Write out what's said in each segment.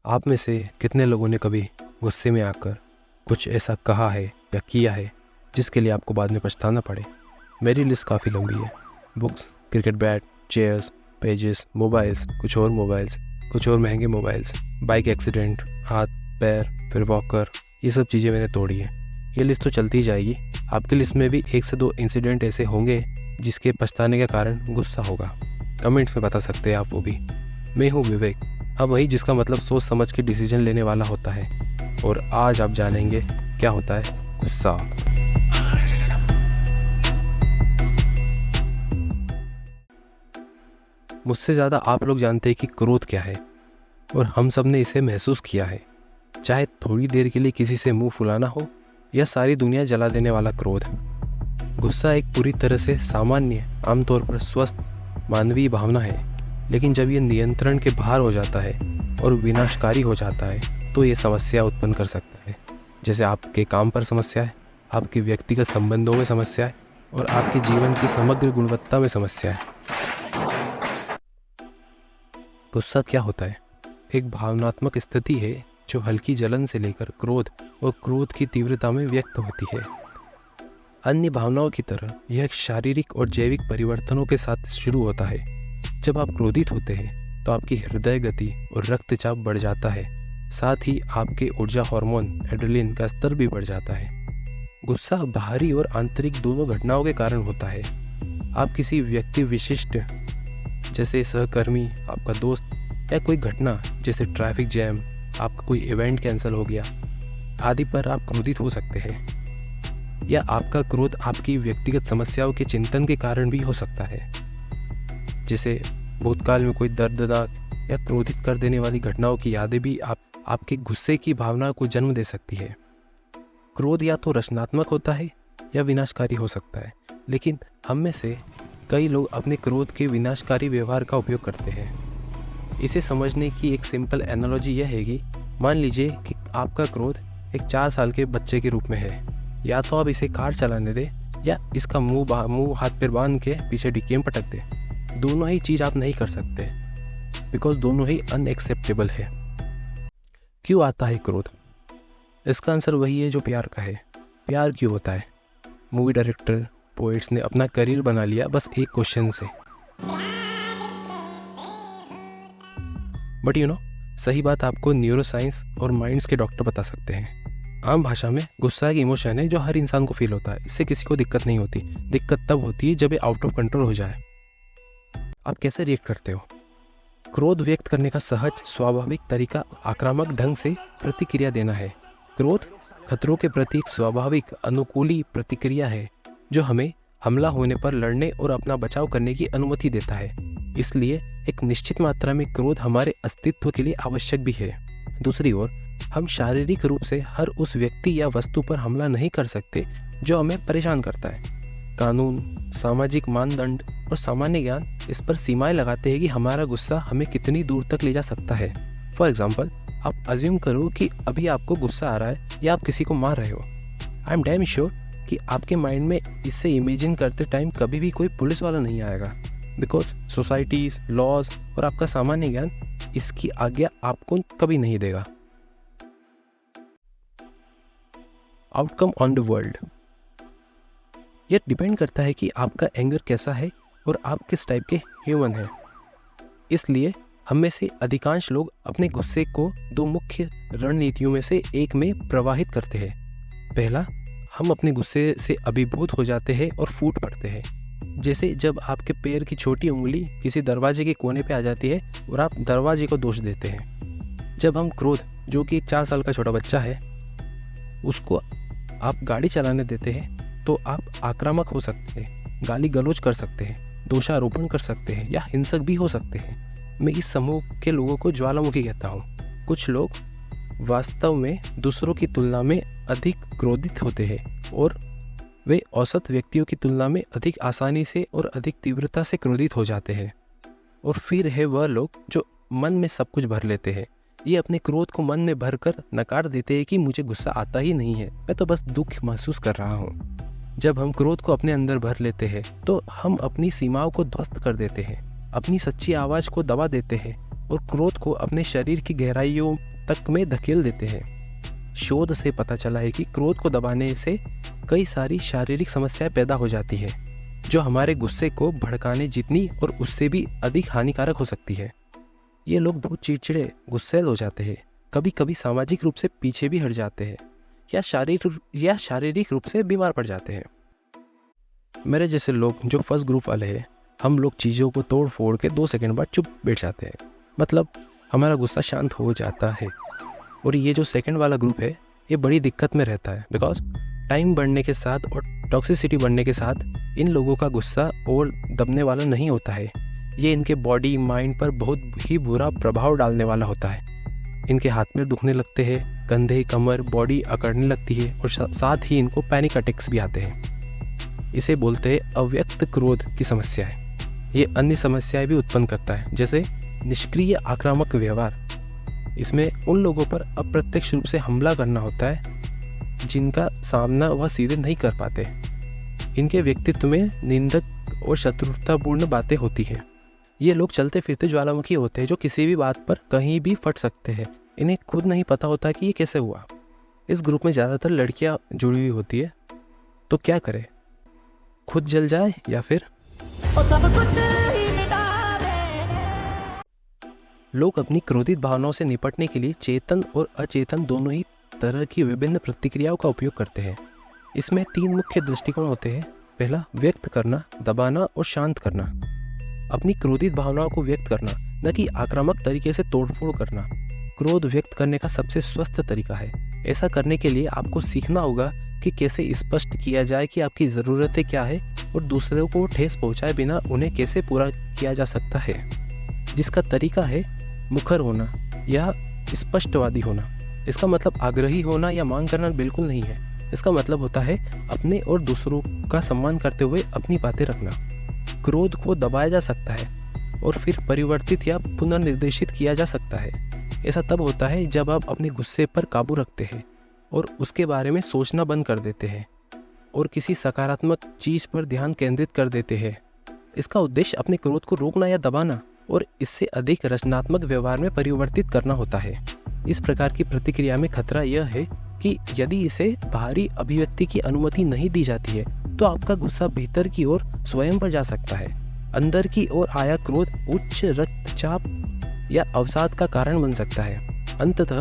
आप में से कितने लोगों ने कभी गुस्से में आकर कुछ ऐसा कहा है या किया है जिसके लिए आपको बाद में पछताना पड़े? मेरी लिस्ट काफ़ी लंबी है। Books, cricket bat, chairs, pages, mobiles, कुछ और महंगे मोबाइल्स, बाइक एक्सीडेंट, हाथ पैर, फिर वॉकर, ये सब चीज़ें मैंने तोड़ी हैं। ये लिस्ट तो चलती ही जाएगी। आपकी लिस्ट में भी 1 से 2 इंसिडेंट ऐसे होंगे जिसके पछताने का कारण गुस्सा होगा। कमेंट्स में बता सकते हैं आप वो भी। मैं हूँ विवेक, हाँ वही जिसका मतलब सोच समझ के डिसीजन लेने वाला होता है। और आज आप जानेंगे क्या होता है गुस्सा। मुझसे ज़्यादा आप लोग जानते हैं कि क्रोध क्या है, और हम सब ने इसे महसूस किया है। चाहे थोड़ी देर के लिए किसी से मुंह फुलाना हो या सारी दुनिया जला देने वाला क्रोध। गुस्सा एक पूरी तरह से सामान्य, आमतौर पर स्वस्थ मानवीय भावना है, लेकिन जब ये नियंत्रण के बाहर हो जाता है और विनाशकारी हो जाता है तो ये समस्या उत्पन्न कर सकता है। जैसे आपके काम पर समस्या है, आपके व्यक्तिगत संबंधों में समस्या है और आपके जीवन की समग्र गुणवत्ता में समस्या है। गुस्सा क्या होता है? एक भावनात्मक स्थिति है जो हल्की जलन से लेकर क्रोध और क्रोध की तीव्रता में व्यक्त होती है। अन्य भावनाओं की तरह यह एक शारीरिक और जैविक परिवर्तनों के साथ शुरू होता है। जब आप क्रोधित होते हैं तो आपकी हृदय गति और रक्तचाप बढ़ जाता है, साथ ही आपके ऊर्जा हार्मोन एड्रेनलिन का स्तर भी बढ़ जाता है। गुस्सा बाहरी और आंतरिक दोनों घटनाओं के कारण होता है। आप किसी व्यक्ति विशिष्ट जैसे सहकर्मी, आपका दोस्त, या कोई घटना जैसे ट्रैफिक जैम, आपका कोई इवेंट कैंसिल हो गया आदि पर आप क्रोधित हो सकते हैं। या आपका क्रोध आपकी व्यक्तिगत समस्याओं के चिंतन के कारण भी हो सकता है, जैसे भूतकाल में कोई दर्दनाक या क्रोधित कर देने वाली घटनाओं की यादें भी आपके गुस्से की भावना को जन्म दे सकती है। क्रोध या तो रचनात्मक होता है या विनाशकारी हो सकता है, लेकिन हम में से कई लोग अपने क्रोध के विनाशकारी व्यवहार का उपयोग करते हैं। इसे समझने की एक सिंपल एनालॉजी यह है कि मान लीजिए कि आपका क्रोध एक 4 साल के बच्चे के रूप में है। या तो आप इसे कार चलाने दें या इसका मुंह हाथ पैर बांध के पीछे डिक्की में पटक दें। दोनों ही चीज़ आप नहीं कर सकते, बिकॉज दोनों ही अनएक्सेप्टेबल है। क्यों आता है क्रोध? इसका आंसर वही है जो प्यार का है। प्यार क्यों होता है? मूवी डायरेक्टर, पोएट्स ने अपना करियर बना लिया बस एक क्वेश्चन से। बट सही बात आपको न्यूरोसाइंस और माइंड्स के डॉक्टर बता सकते हैं। आम भाषा में गुस्सा एक इमोशन है जो हर इंसान को फील होता है। इससे किसी को दिक्कत नहीं होती। दिक्कत तब होती है जब ये आउट ऑफ कंट्रोल हो जाए। आप कैसे रिएक्ट करते हो? क्रोध व्यक्त करने का सहज स्वाभाविक तरीका आक्रामक ढंग से प्रतिक्रिया देना है। क्रोध खतरों के प्रति एक स्वाभाविक अनुकूली प्रतिक्रिया है जो हमें हमला होने पर लड़ने और अपना बचाव करने की अनुमति देता है। इसलिए एक निश्चित मात्रा में क्रोध हमारे अस्तित्व के लिए आवश्यक भी है। दूसरी ओर, हम शारीरिक रूप से हर उस व्यक्ति या वस्तु पर हमला नहीं कर सकते जो हमें परेशान करता है। कानून, सामाजिक मानदंड और सामान्य ज्ञान इस पर सीमाएं लगाते हैं कि हमारा गुस्सा हमें कितनी दूर तक ले जा सकता है। फॉर एग्जाम्पल, आप अज्यूम करो कि अभी आपको गुस्सा आ रहा है या आप किसी को मार रहे हो। आई एम डैम श्योर कि आपके माइंड में इससे इमेजिन करते टाइम कभी भी कोई पुलिस वाला नहीं आएगा, बिकॉज सोसाइटीज, लॉज और आपका सामान्य ज्ञान इसकी आज्ञा आपको कभी नहीं देगा। Outcome on the world. यह डिपेंड करता है कि आपका एंगर कैसा है और आप किस टाइप के ह्यूमन हैं। इसलिए हम में से अधिकांश लोग अपने गुस्से को 2 मुख्य रणनीतियों में से एक में प्रवाहित करते हैं। पहला, हम अपने गुस्से से अभिभूत हो जाते हैं और फूट पड़ते हैं। जैसे जब आपके पैर की छोटी उंगली किसी दरवाजे के कोने पे आ जाती है और आप दरवाजे को दोष देते हैं। जब हम क्रोध, जो कि एक 4 साल का छोटा बच्चा है, उसको आप गाड़ी चलाने देते हैं तो आप आक्रामक हो सकते हैं, गाली गलौज कर सकते हैं, दोषारोपण कर सकते हैं या हिंसक भी हो सकते हैं। मैं इस समूह के लोगों को ज्वालामुखी कहता हूँ। कुछ लोग वास्तव में दूसरों की तुलना में अधिक क्रोधित होते हैं और वे औसत व्यक्तियों की तुलना में अधिक आसानी से और अधिक तीव्रता से क्रोधित हो जाते हैं। और फिर है वह लोग जो मन में सब कुछ भर लेते हैं। ये अपने क्रोध को मन में भरकर नकार देते हैं कि मुझे गुस्सा आता ही नहीं है, मैं तो बस दुख महसूस कर रहा हूँ। जब हम क्रोध को अपने अंदर भर लेते हैं तो हम अपनी सीमाओं को ध्वस्त कर देते हैं, अपनी सच्ची आवाज़ को दबा देते हैं और क्रोध को अपने शरीर की गहराइयों तक में धकेल देते हैं। शोध से पता चला है कि क्रोध को दबाने से कई सारी शारीरिक समस्याएं पैदा हो जाती है, जो हमारे गुस्से को भड़काने जितनी और उससे भी अधिक हानिकारक हो सकती है। ये लोग बहुत चिड़चिड़े, गुस्सैल हो जाते हैं, कभी कभी सामाजिक रूप से पीछे भी हट जाते हैं या शारीरिक रूप से बीमार पड़ जाते हैं। मेरे जैसे लोग जो फर्स्ट ग्रुप वाले हैं, हम लोग चीज़ों को तोड़ फोड़ के 2 सेकंड बाद चुप बैठ जाते हैं, मतलब हमारा गुस्सा शांत हो जाता है। और ये जो सेकंड वाला ग्रुप है, ये बड़ी दिक्कत में रहता है, बिकॉज टाइम बढ़ने के साथ और टॉक्सिसिटी बढ़ने के साथ इन लोगों का गुस्सा और दबने वाला नहीं होता है। ये इनके बॉडी माइंड पर बहुत ही बुरा प्रभाव डालने वाला होता है। इनके हाथ में दुखने लगते हैं, कंधे, कमर, बॉडी अकड़ने लगती है और साथ ही इनको पैनिक अटैक्स भी आते हैं। इसे बोलते हैं अव्यक्त क्रोध की समस्या है। ये अन्य समस्याएं भी उत्पन्न करता है, जैसे निष्क्रिय आक्रामक व्यवहार। इसमें उन लोगों पर अप्रत्यक्ष रूप से हमला करना होता है जिनका सामना वह सीधे नहीं कर पाते। इनके व्यक्तित्व में निंदक और शत्रुतापूर्ण बातें होती हैं। ये लोग चलते फिरते ज्वालामुखी होते हैं जो किसी भी बात पर कहीं भी फट सकते हैं। इन्हें खुद नहीं पता होता कि ये कैसे हुआ। इस ग्रुप में ज़्यादातर लड़कियां जुड़ी हुई होती है, तो क्या करें, खुद जल जाए या फिर लोग अपनी क्रोधित भावनाओं से निपटने के लिए चेतन और अचेतन दोनों ही तरह की विभिन्न प्रतिक्रियाओं का उपयोग करते हैं। इसमें 3 मुख्य दृष्टिकोण होते हैं। पहला, व्यक्त करना, दबाना और शांत करना। अपनी क्रोधित भावनाओं को व्यक्त करना, न कि आक्रामक तरीके से तोड़फोड़ करना, क्रोध व्यक्त करने का सबसे स्वस्थ तरीका है। ऐसा करने के लिए आपको सीखना होगा कि कैसे स्पष्ट किया जाए कि आपकी ज़रूरतें क्या है और दूसरों को ठेस पहुंचाए बिना उन्हें कैसे पूरा किया जा सकता है। जिसका तरीका है मुखर होना या स्पष्टवादी होना। इसका मतलब आग्रही होना या मांग करना बिल्कुल नहीं है। इसका मतलब होता है अपने और दूसरों का सम्मान करते हुए अपनी बातें रखना। क्रोध को दबाया जा सकता है और फिर परिवर्तित या पुनर्निर्देशित किया जा सकता है। ऐसा तब होता है जब आप अपने गुस्से पर काबू रखते हैं और उसके बारे में सोचना बंद कर देते हैं और किसी सकारात्मक चीज़ पर ध्यान केंद्रित कर देते हैं। इसका उद्देश्य अपने क्रोध को रोकना या दबाना और इससे अधिक रचनात्मक व्यवहार में परिवर्तित करना होता है। इस प्रकार की प्रतिक्रिया में खतरा यह है कि यदि इसे बाहरी अभिव्यक्ति की अनुमति नहीं दी जाती है तो आपका गुस्सा भीतर की ओर स्वयं पर जा सकता है। अंदर की ओर आया क्रोध उच्च रक्तचाप या अवसाद का कारण बन सकता है। अंततः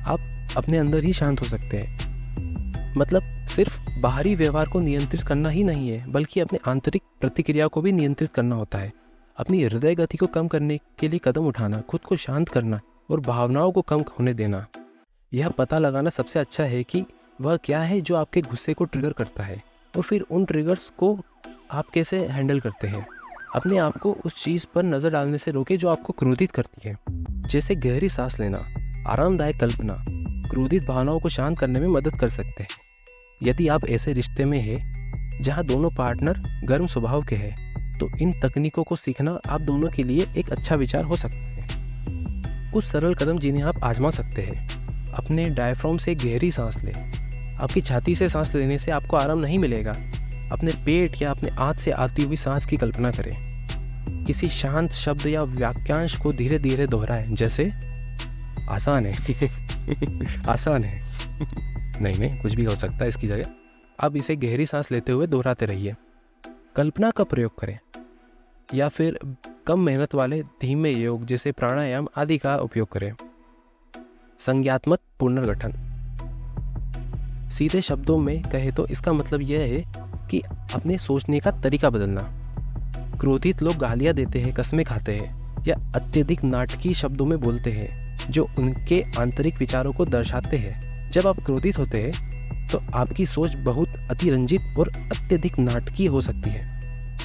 आप अपने अंदर ही शांत हो सकते हैं। मतलब सिर्फ बाहरी व्यवहार को नियंत्रित करना ही नहीं है, बल्कि अपने आंतरिक प्रतिक्रिया को भी नियंत्रित करना होता है। अपनी हृदय गति को कम करने के लिए कदम उठाना, खुद को शांत करना और भावनाओं को कम होने देना। यह पता लगाना सबसे अच्छा है कि वह क्या है जो आपके गुस्से को ट्रिगर करता है और फिर उन ट्रिगर्स को आप कैसे हैंडल करते हैं। अपने आप को उस चीज़ पर नज़र डालने से रोके जो आपको क्रोधित करती है, जैसे गहरी सांस लेना, आरामदायक कल्पना, क्रोधित भावनाओं को शांत करने में मदद कर सकते हैं। यदि आप ऐसे रिश्ते में हैं जहां दोनों पार्टनर गर्म स्वभाव के हैं, तो इन तकनीकों को सीखना आप दोनों के लिए एक अच्छा विचार हो सकता है। कुछ सरल कदम जिन्हें आप आजमा सकते हैं। अपने डायफ्राम से गहरी सांस लें। आपकी छाती से सांस लेने से आपको आराम नहीं मिलेगा। अपने पेट या अपने आंत से आती हुई सांस की कल्पना करें। किसी शांत शब्द या वाक्यांश को धीरे धीरे दोहराएं, जैसे आसान है आसान है नहीं कुछ भी हो सकता है इसकी जगह। अब इसे गहरी सांस लेते हुए दोहराते रहिए। कल्पना का प्रयोग करें या फिर कम मेहनत वाले धीमे योग जैसे प्राणायाम आदि का उपयोग करें। संज्ञात्मक पुनर्गठन। सीधे शब्दों में कहे तो इसका मतलब यह है कि अपने सोचने का तरीका बदलना। क्रोधित लोग गालियां देते हैं, कस्में खाते हैं या अत्यधिक नाटकीय शब्दों में बोलते हैं जो उनके आंतरिक विचारों को दर्शाते हैं। जब आप क्रोधित होते हैं तो आपकी सोच बहुत अतिरंजित और अत्यधिक नाटकीय हो सकती है।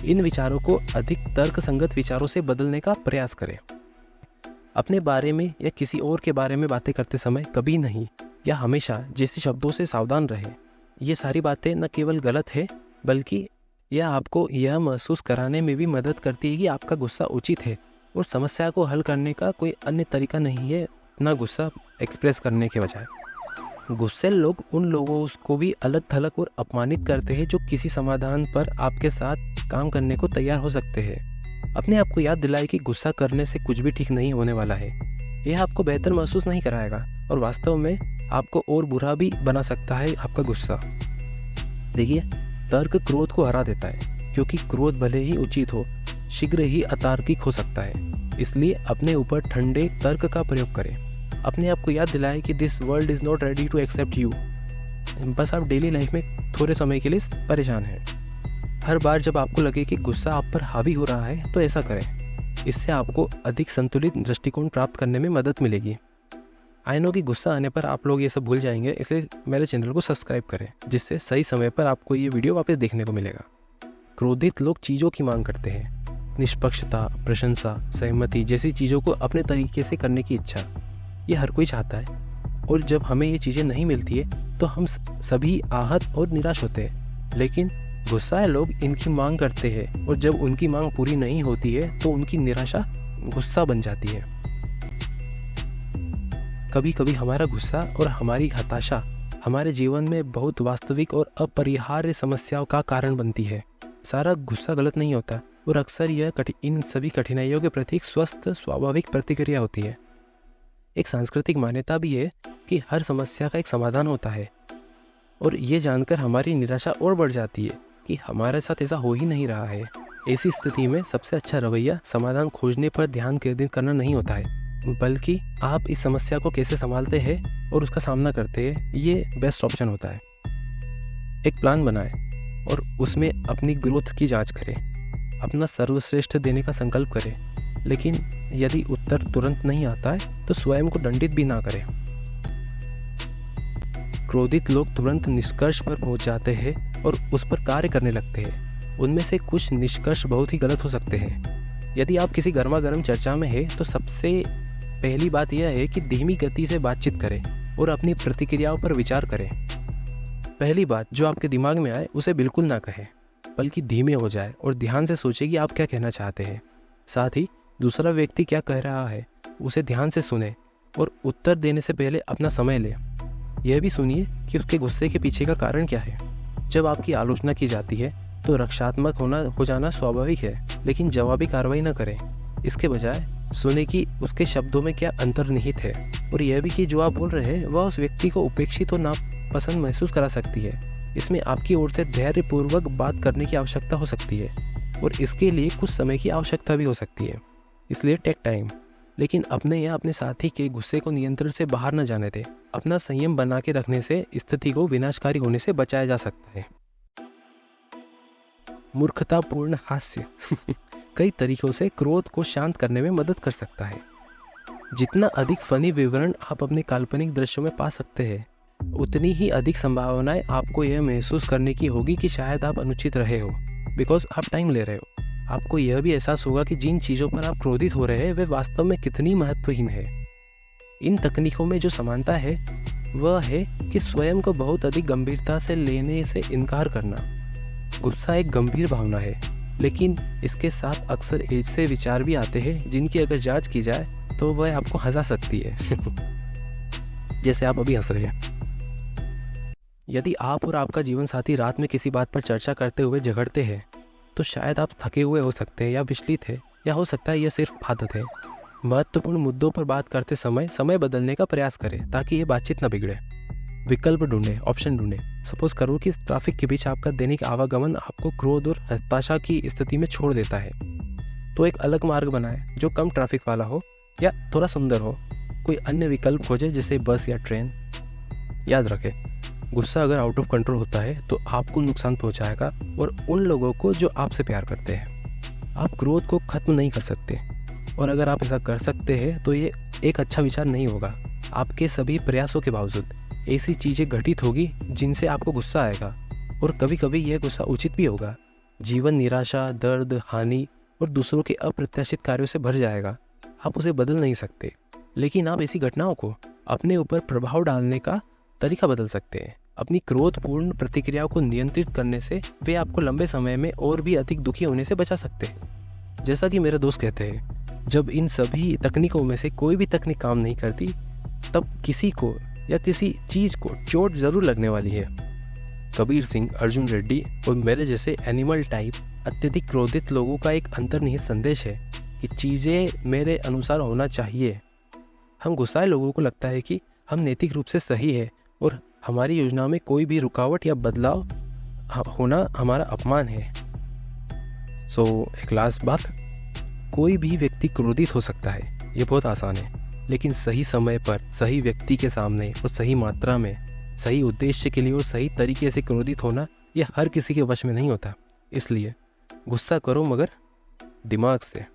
इन विचारों को अधिक तर्कसंगत विचारों से बदलने का प्रयास करें। अपने बारे में या किसी और के बारे में बातें करते समय कभी नहीं या हमेशा जैसे शब्दों से सावधान रहें। ये सारी बातें न केवल गलत है, बल्कि यह आपको यह महसूस कराने में भी मदद करती है कि आपका गुस्सा उचित है और समस्या को हल करने का कोई अन्य तरीका नहीं है अपना गुस्सा एक्सप्रेस करने के बजाय। गुस्सैल लोग उन लोगों को भी अलग थलग और अपमानित करते हैं जो किसी समाधान पर आपके साथ काम करने को तैयार हो सकते हैं। अपने आप को याद दिलाए कि गुस्सा करने से कुछ भी ठीक नहीं होने वाला है। यह आपको बेहतर महसूस नहीं कराएगा और वास्तव में आपको और बुरा भी बना सकता है आपका गुस्सा। देखिए, तर्क क्रोध को हरा देता है, क्योंकि क्रोध भले ही उचित हो, शीघ्र ही अतार्किक हो सकता है। इसलिए अपने ऊपर ठंडे तर्क का प्रयोग करें। अपने आप को याद दिलाएं कि this world is not ready to accept you. बस आप डेली लाइफ में थोड़े समय के लिए परेशान हैं। हर बार जब आपको लगे कि गुस्सा आप पर हावी हो रहा है तो ऐसा करें। इससे आपको अधिक संतुलित दृष्टिकोण प्राप्त करने में मदद मिलेगी। आई नो कि गुस्सा आने पर आप लोग ये सब भूल जाएंगे, इसलिए मेरे चैनल को सब्सक्राइब करें, जिससे सही समय पर आपको ये वीडियो वापस देखने को मिलेगा। क्रोधित लोग चीज़ों की मांग करते हैं, निष्पक्षता, प्रशंसा, सहमति जैसी चीज़ों को अपने तरीके से करने की इच्छा। ये हर कोई चाहता है, और जब हमें ये चीज़ें नहीं मिलती है तो हम सभी आहत और निराश होते हैं। लेकिन गुस्साए लोग इनकी मांग करते हैं, और जब उनकी मांग पूरी नहीं होती है तो उनकी निराशा गुस्सा बन जाती है। कभी कभी हमारा गुस्सा और हमारी हताशा हमारे जीवन में बहुत वास्तविक और अपरिहार्य समस्याओं का कारण बनती है। सारा गुस्सा गलत नहीं होता, और अक्सर यह इन सभी कठिनाइयों के प्रति एक स्वस्थ स्वाभाविक प्रतिक्रिया होती है। एक सांस्कृतिक मान्यता भी है कि हर समस्या का एक समाधान होता है, और ये जानकर हमारी निराशा और बढ़ जाती है कि हमारे साथ ऐसा हो ही नहीं रहा है। ऐसी स्थिति में सबसे अच्छा रवैया समाधान खोजने पर ध्यान केंद्रित करना नहीं होता है, बल्कि आप इस समस्या को कैसे संभालते हैं और उसका सामना करते हैं, ये बेस्ट ऑप्शन होता है। एक प्लान बनाएं और उसमें अपनी ग्रोथ की जांच करें। अपना सर्वश्रेष्ठ देने का संकल्प करें, लेकिन यदि उत्तर तुरंत नहीं आता है तो स्वयं को दंडित भी ना करें। क्रोधित लोग तुरंत निष्कर्ष पर पहुंच जाते हैं और उस पर कार्य करने लगते हैं। उनमें से कुछ निष्कर्ष बहुत ही गलत हो सकते हैं। यदि आप किसी गर्मा गर्म चर्चा में हैं तो सबसे पहली बात यह है कि धीमी गति से बातचीत करें और अपनी प्रतिक्रियाओं पर विचार करें। पहली बात जो आपके दिमाग में आए उसे बिल्कुल ना कहें, बल्कि धीमे हो जाए और ध्यान से सोचें कि आप क्या कहना चाहते हैं। साथ ही दूसरा व्यक्ति क्या कह रहा है उसे ध्यान से सुने, और उत्तर देने से पहले अपना समय लें। यह भी सुनिए कि उसके गुस्से के पीछे का कारण क्या है। जब आपकी आलोचना की जाती है तो रक्षात्मक हो जाना स्वाभाविक है, लेकिन जवाबी कार्रवाई न करें। इसके बजाय सुने कि उसके शब्दों में क्या अंतर्निहित है, और यह भी कि जो आप बोल रहे हैं वह उस व्यक्ति को उपेक्षित और नापसंद महसूस करा सकती है। इसमें आपकी ओर से धैर्यपूर्वक बात करने की आवश्यकता हो सकती है, और इसके लिए कुछ समय की आवश्यकता भी हो सकती है। इसलिए टेक टाइम, लेकिन अपने या अपने साथी के गुस्से को नियंत्रण से बाहर न जाने दें। अपना संयम बना के रखने से स्थिति को विनाशकारी होने से बचाया जा सकता है। मूर्खतापूर्ण हास्य कई तरीकों से क्रोध को शांत करने में मदद कर सकता है। जितना अधिक फनी विवरण आप अपने काल्पनिक दृश्यों में पा सकते हैं, उतनी ही अधिक संभावनाएं आपको यह महसूस करने की होगी कि शायद आप अनुचित रहे हो, बिकॉज आप टाइम ले रहे हो। आपको यह भी एहसास होगा कि जिन चीज़ों पर आप क्रोधित हो रहे हैं वे वास्तव में कितनी महत्वहीन है। इन तकनीकों में जो समानता है वह है कि स्वयं को बहुत अधिक गंभीरता से लेने से इनकार करना। गुस्सा एक गंभीर भावना है, लेकिन इसके साथ अक्सर ऐसे विचार भी आते हैं जिनकी अगर जांच की जाए तो वह आपको हंसा सकती है जैसे आप अभी हंस रहे हैं। यदि आप और आपका जीवन साथी रात में किसी बात पर चर्चा करते हुए झगड़ते हैं तो शायद आप थके हुए हो सकते हैं या विचलित है, या हो सकता है यह सिर्फ आदत है। महत्वपूर्ण मुद्दों पर बात करते समय बदलने का प्रयास करें ताकि ये बातचीत न बिगड़े। विकल्प ढूंढें, ऑप्शन ढूंढें। सपोज करो कि ट्रैफिक के बीच आपका दैनिक आवागमन आपको क्रोध और हताशा की स्थिति में छोड़ देता है, तो एक अलग मार्ग बनाएं जो कम ट्रैफिक वाला हो या थोड़ा सुंदर हो। कोई अन्य विकल्प खोजें जैसे बस या ट्रेन। याद रखें, गुस्सा अगर आउट ऑफ कंट्रोल होता है तो आपको नुकसान पहुंचाएगा और उन लोगों को जो आपसे प्यार करते हैं। आप क्रोध को खत्म नहीं कर सकते, और अगर आप ऐसा कर सकते हैं तो ये एक अच्छा विचार नहीं होगा। आपके सभी प्रयासों के बावजूद ऐसी चीज़ें घटित होगी जिनसे आपको गुस्सा आएगा, और कभी कभी यह गुस्सा उचित भी होगा। जीवन निराशा, दर्द, हानि और दूसरों के अप्रत्याशित कार्यों से भर जाएगा। आप उसे बदल नहीं सकते, लेकिन आप ऐसी घटनाओं को अपने ऊपर प्रभाव डालने का तरीका बदल सकते हैं। अपनी क्रोधपूर्ण प्रतिक्रियाओं को नियंत्रित करने से वे आपको लंबे समय में और भी अधिक दुखी होने से बचा सकते हैं। जैसा कि मेरे दोस्त कहते हैं, जब इन सभी तकनीकों में से कोई भी तकनीक काम नहीं करती, तब किसी को या किसी चीज़ को चोट ज़रूर लगने वाली है। कबीर सिंह, अर्जुन रेड्डी और मेरे जैसे एनिमल टाइप अत्यधिक क्रोधित लोगों का एक अंतर्निहित संदेश है कि चीज़ें मेरे अनुसार होना चाहिए। हम गुस्साए लोगों को लगता है कि हम नैतिक रूप से सही है और हमारी योजना में कोई भी रुकावट या बदलाव होना हमारा अपमान है। एक लास्ट बात, कोई भी व्यक्ति क्रोधित हो सकता है, ये बहुत आसान है, लेकिन सही समय पर सही व्यक्ति के सामने और सही मात्रा में सही उद्देश्य के लिए और सही तरीके से क्रोधित होना ये हर किसी के वश में नहीं होता। इसलिए गुस्सा करो मगर दिमाग से।